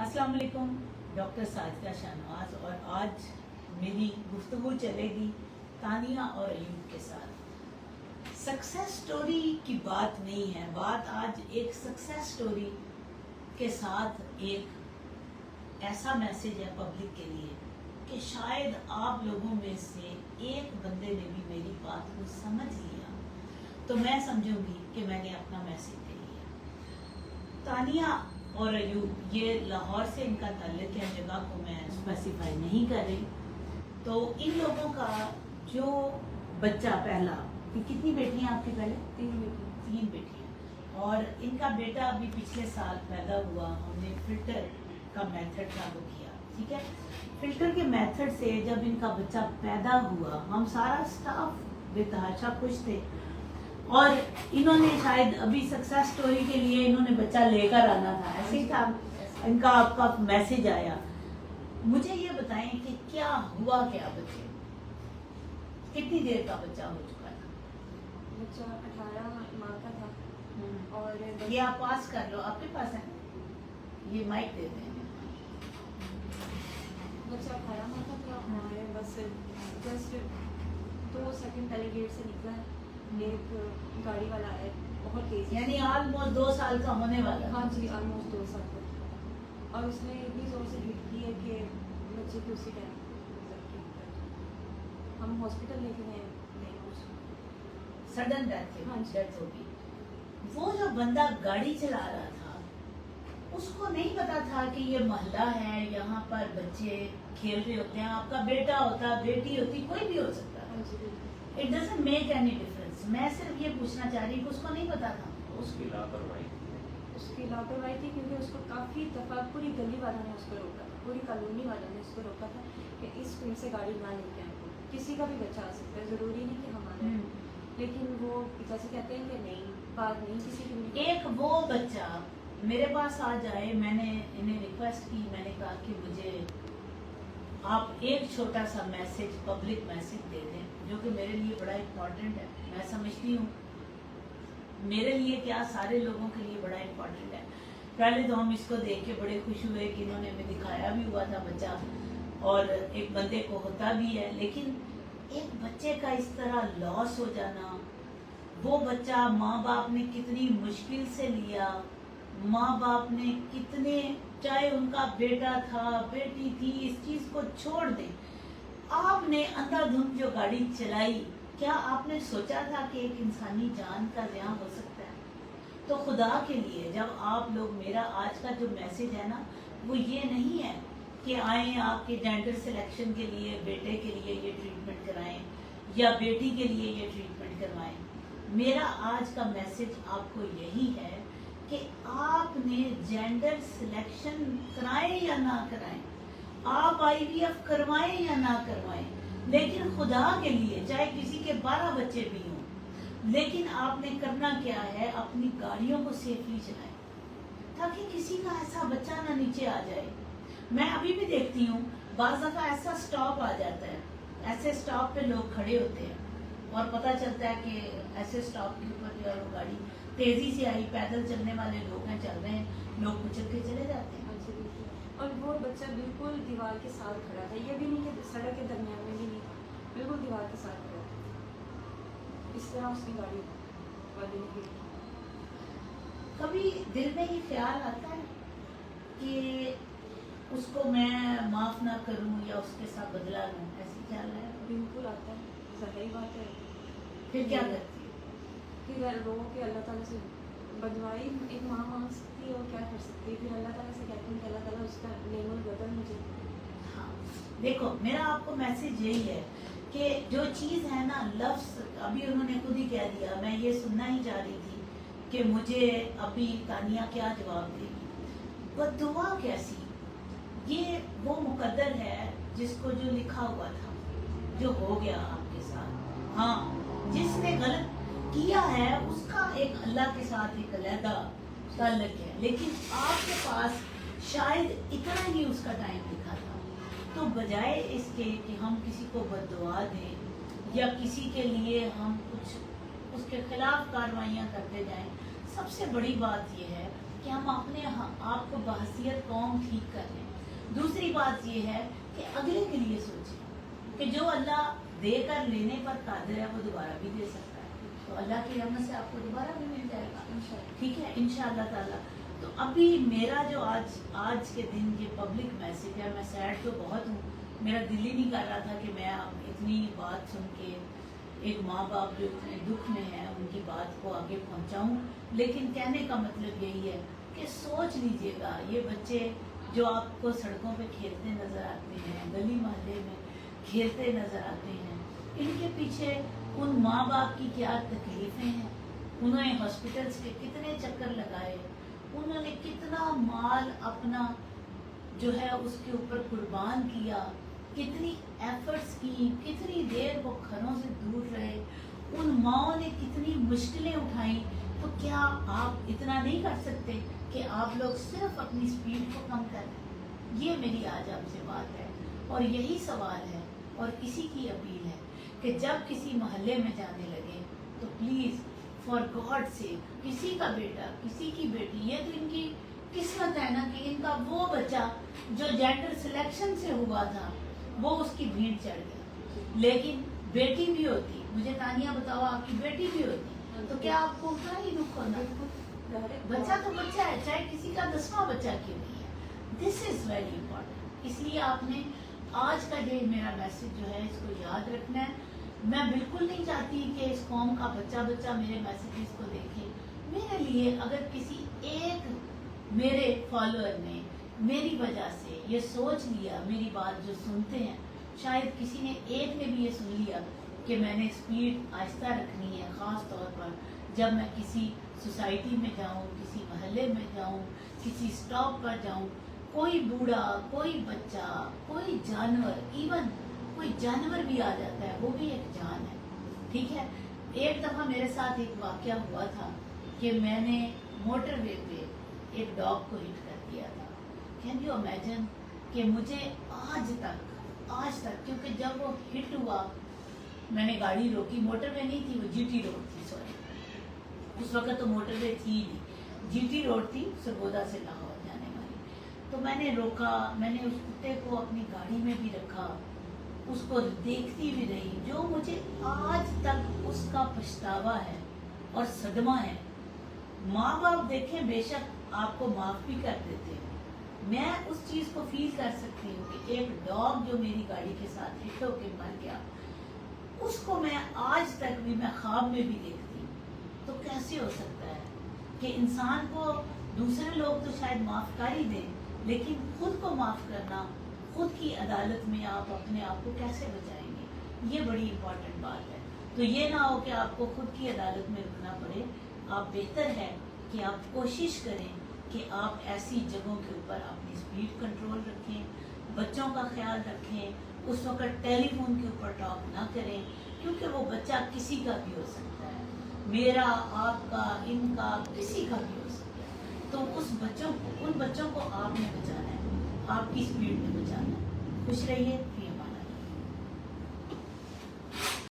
अस्सलाम वालेकुम, डॉक्टर साजिदा शाहनवाज। और आज मेरी गुफ्तगू चलेगी तानिया और अयूब के साथ। सक्सेस स्टोरी की बात नहीं है, बात आज एक सक्सेस स्टोरी के साथ एक ऐसा मैसेज है पब्लिक के लिए कि शायद आप लोगों में से एक बंदे ने भी मेरी बात को समझ लिया तो मैं समझूंगी कि मैंने अपना मैसेज दे दिया। तानिया और अयूब, ये लाहौर से इनका ताल्लुक है, जगह को मैं स्पेसिफाई नहीं कर रही। तो इन लोगों का जो बच्चा पहला, कितनी बेटियां आपकी पहले? तीन बेटियां। और इनका बेटा अभी पिछले साल पैदा हुआ। हमने फिल्टर का मेथड लागू किया, ठीक है। फिल्टर के मेथड से जब इनका बच्चा पैदा हुआ, हम सारा स्टाफ बेतहाशा खुश थे। और इन्होंने शायद अभी सक्सेस स्टोरी के लिए इन्होंने बच्चा लेकर आना था, ऐसे ही था। इनका आपका मैसेज आया। मुझे ये बताएं कि क्या हुआ, क्या बच्चे कितनी देर का बच्चा हो चुका था? बच्चा 18 माह का था। और ये आप पास कर लो, आपके पास है, ये माइक दे दें। बच्चा 18 माह का था और बस जस्ट 2 सेकंड पहले गेट से निकला है। एक गाड़ी वाला है, बहुत तेज, यानी ऑलमोस्ट 2 साल का होने वाला। हाँ जी, ऑलमोस्ट 2 साल का। और उसने इतनी जोर से हिट की है कि बच्चे की उसी टाइम हम हॉस्पिटल लेके गए, नहीं कुछ सडन डेथ हाँ जी। डेथ होगी। वो जो बंदा गाड़ी चला रहा था उसको नहीं पता था कि ये मोहल्ला है, यहाँ पर बच्चे खेल रहे होते हैं। आपका बेटा होता, बेटी होती, कोई भी हो सकता है। हाँ जी। It doesn't make any difference. मैं सिर्फ ये पूछना चाह रही हूँ कि उसको नहीं पता था। उसकी लापरवाही थी क्योंकि उसको काफ़ी दफ़ा पूरी गली वालों ने उसको रोका था, पूरी कॉलोनी वालों ने उसको रोका था कि इस स्पीड से गाड़ी ना लेके आए। किसी का भी बच्चा आ सकता है, ज़रूरी नहीं कि हमारा। लेकिन वो जैसे कहते हैं कि नहीं, बात नहीं किसी की भी। एक वो बच्चा मेरे पास आ जाए, मैंने इन्हें रिक्वेस्ट की, मैंने कहा कि मुझे आप एक छोटा सा मैसेज, पब्लिक मैसेज दे दें, जो कि मेरे लिए बड़ा इम्पोर्टेंट है। मैं समझती हूँ मेरे लिए क्या, सारे लोगों के लिए बड़ा इम्पोर्टेंट है। पहले तो हम इसको देख के बड़े खुश हुए कि इन्होंने हमें दिखाया भी हुआ था बच्चा, और एक बंदे को होता भी है। लेकिन एक बच्चे का इस तरह लॉस हो जाना, वो बच्चा माँ बाप ने कितनी मुश्किल से लिया, माँ बाप ने कितने, चाहे उनका बेटा था, बेटी थी, इस चीज को छोड़ दें। आपने अंधाधुंध जो गाड़ी चलाई, क्या आपने सोचा था कि एक इंसानी जान का ज़ियान हो सकता है? तो खुदा के लिए, जब आप लोग, मेरा आज का जो मैसेज है ना, वो ये नहीं है कि आए आपके जेंडर सिलेक्शन के लिए बेटे के लिए ये ट्रीटमेंट कराएं या बेटी के लिए ये ट्रीटमेंट करवाएं। मेरा आज का मैसेज आपको यही है कि आपने जेंडर सिलेक्शन कराएं या ना कराएं, आप IVF करवाएं या ना करवाएं, लेकिन खुदा के लिए, चाहे किसी के 12 बच्चे भी हों, लेकिन आपने करना क्या है, अपनी गाड़ियों को सेफली चलाएं ताकि किसी का ऐसा बच्चा ना नीचे आ जाए। मैं अभी भी देखती हूँ, बाज़ दफ़ा ऐसा स्टॉप आ जाता है, ऐसे स्टॉप पे लोग खड़े होते हैं और पता चलता है कि ऐसे स्टॉप के ऊपर जो है वो गाड़ी तेजी से आई, पैदल चलने वाले लोग हैं, चल रहे हैं, लोग कुचल के चले जाते हैं। और वो बच्चा बिल्कुल दीवार के साथ खड़ा था, ये भी नहीं कि सड़क के दरमियान में भी नहीं, बिल्कुल दीवार के साथ खड़ा था। इस तरह उसकी गाड़ी वाले ने हिट की। कभी दिल में ये ख्याल आता है कि उसको मैं माफ ना करूं या उसके साथ बदला लूं, ऐसी ख्याल है? बिल्कुल आता है, ज़ाहिर बात है। फिर क्या करती है? फिर रो के अल्लाह ताला से बदवाई एक माँ मांग सकती है और क्या कर सकती है। फिर अल्लाह ताला से कहती हूँ कि अल्लाह ताला उसका नेमुल बदल मुझे। हाँ, देखो मेरा आपको मैसेज यही है कि जो चीज़ है ना, लफ्ज़ अभी उन्होंने खुद ही कह दिया, मैं ये सुनना ही चाह रही थी कि मुझे अभी तानिया क्या जवाब देगी। बद्दुआ कैसी, ये वो मुकद्दर है जिसको जो लिखा हुआ था, जो हो गया आपके साथ। हाँ, जिसने गलत किया है उसका एक अल्लाह के साथ एक अलग ताल्लुक है, लेकिन आपके पास शायद इतना ही उसका टाइम लिखा था। तो बजाय इसके कि हम किसी को बद्दुआ दें या किसी के लिए हम कुछ उसके खिलाफ कार्रवाइयाँ करते जाएं, सबसे बड़ी बात यह है کہ ہم اپنے آپ کو بحیثیت قوم ٹھیک کر لیں. دوسری بات یہ ہے کہ اگلے کے لیے سوچیں کہ جو اللہ دے کر لینے پر قادر ہے وہ دوبارہ بھی دے سکتا ہے, تو اللہ کی رحمت سے آپ کو دوبارہ بھی مل جائے گا, ٹھیک ہے, انشاءاللہ تعالیٰ. تو ابھی میرا جو آج کے دن یہ پبلک میسج ہے, میں سیڈ تو بہت ہوں, میرا دل ہی نہیں کر رہا تھا کہ میں اتنی بات سن کے ایک ماں باپ جو اتنے دکھ میں ہے ان کی بات کو آگے پہنچاؤں, لیکن کہنے کا مطلب یہی ہے کہ سوچ لیجئے گا, یہ بچے جو آپ کو سڑکوں پہ کھیلتے نظر آتے ہیں, گلی محلے میں کھیلتے نظر آتے ہیں, ان کے پیچھے ان ماں باپ کی کیا تکلیفیں ہیں, انہوں نے ہاسپٹلس کے کتنے چکر لگائے, انہوں نے کتنا مال اپنا جو ہے اس کے اوپر قربان کیا, کتنی ایفرٹس کی, کتنی دیر وہ گھروں سے دور رہے, ان ماؤں نے کتنی مشکلیں اٹھائیں. تو کیا آپ اتنا نہیں کر سکتے کہ آپ لوگ صرف اپنی سپیڈ کو کم کر دیں؟ یہ میری آج آپ سے بات ہے, اور یہی سوال ہے اور اسی کی اپیل ہے کہ جب کسی محلے میں جانے لگے تو پلیز فار گاڈ سے کسی کا بیٹا کسی کی بیٹی, یہ تو ان کی قسمت ہے نا کہ ان کا وہ بچہ جو جینڈر سلیکشن سے ہوا تھا وہ اس کی بھیڑ چڑھ گیا, لیکن بیٹی بھی ہوتی, مجھے تانیہ بتاؤ آپ کی بیٹی بھی ہوتی تو کیا آپ کو اتنا ہی دکھ ہونا؟ بچہ تو بچہ ہے, چاہے کسی کا 10واں بچہ کیوں نہیں ہے. دس از ویری امپورٹنٹ. اس لیے آپ نے آج کا یہ میرا میسج جو ہے اس کو یاد رکھنا ہے. میں بالکل نہیں چاہتی کہ اس قوم کا بچہ میرے میسیجز کو دیکھے. میرے لیے اگر کسی ایک میرے فالوور نے میری وجہ سے یہ سوچ لیا, میری بات جو سنتے ہیں شاید کسی نے ایک نے بھی یہ سن لیا کہ میں نے سپیڈ آہستہ رکھنی ہے, خاص طور پر جب میں کسی سوسائٹی میں جاؤں, کسی محلے میں جاؤں, کسی اسٹاپ پر جاؤں, کوئی بوڑھا, کوئی بچہ, کوئی جانور, ایون کوئی جانور بھی آ جاتا ہے, وہ بھی ایک جان ہے, ٹھیک ہے. ایک دفعہ میرے ساتھ ایک واقعہ ہوا تھا کہ میں نے موٹر وے پہ ایک ڈاگ کو ہٹ کر دیا تھا. کین یو امیجن کہ مجھے آج تک کیونکہ جب وہ ہٹ ہوا میں نے گاڑی روکی, موٹر وے نہیں تھی, وہ جی ٹی روڈ تھی, سوری اس وقت تو موٹر وے تھی ہی نہیں, جی ٹی روڈ تھی سرگودا سے لاہور جانے والی. تو میں نے روکا, میں نے اس کتے کو اپنی گاڑی میں بھی رکھا, اس کو دیکھتی بھی رہی, جو مجھے آج تک اس کا پچھتاوا ہے اور صدمہ ہے. ماں باپ دیکھیں بے شک آپ کو معاف بھی کر دیتے ہیں, میں اس چیز کو فیل کر سکتی ہوں کہ ایک ڈاگ جو میری گاڑی کے ساتھ ہٹ ہو کے مر گیا, اس کو میں آج تک بھی میں خواب میں بھی دیکھتی ہوں. تو کیسے ہو سکتا ہے کہ انسان کو دوسرے لوگ تو شاید معاف کر ہی دیں, لیکن خود کو معاف کرنا, خود کی عدالت میں آپ اپنے آپ کو کیسے بچائیں گے؟ یہ بڑی امپورٹنٹ بات ہے. تو یہ نہ ہو کہ آپ کو خود کی عدالت میں رکنا پڑے. آپ بہتر ہے کہ آپ کوشش کریں کہ آپ ایسی جگہوں کے اوپر اپنی سپیڈ کنٹرول رکھیں, بچوں کا خیال رکھیں, اس وقت ٹیلی فون کے اوپر ٹاک نہ کریں, کیونکہ وہ بچہ کسی کا بھی ہو سکتا ہے, میرا, آپ کا, ان کا, کسی کا بھی ہو سکتا ہے. تو ان بچوں کو آپ نے بچانا ہے, آپ کی سپیڈ میں بچانا ہے. خوش رہیے.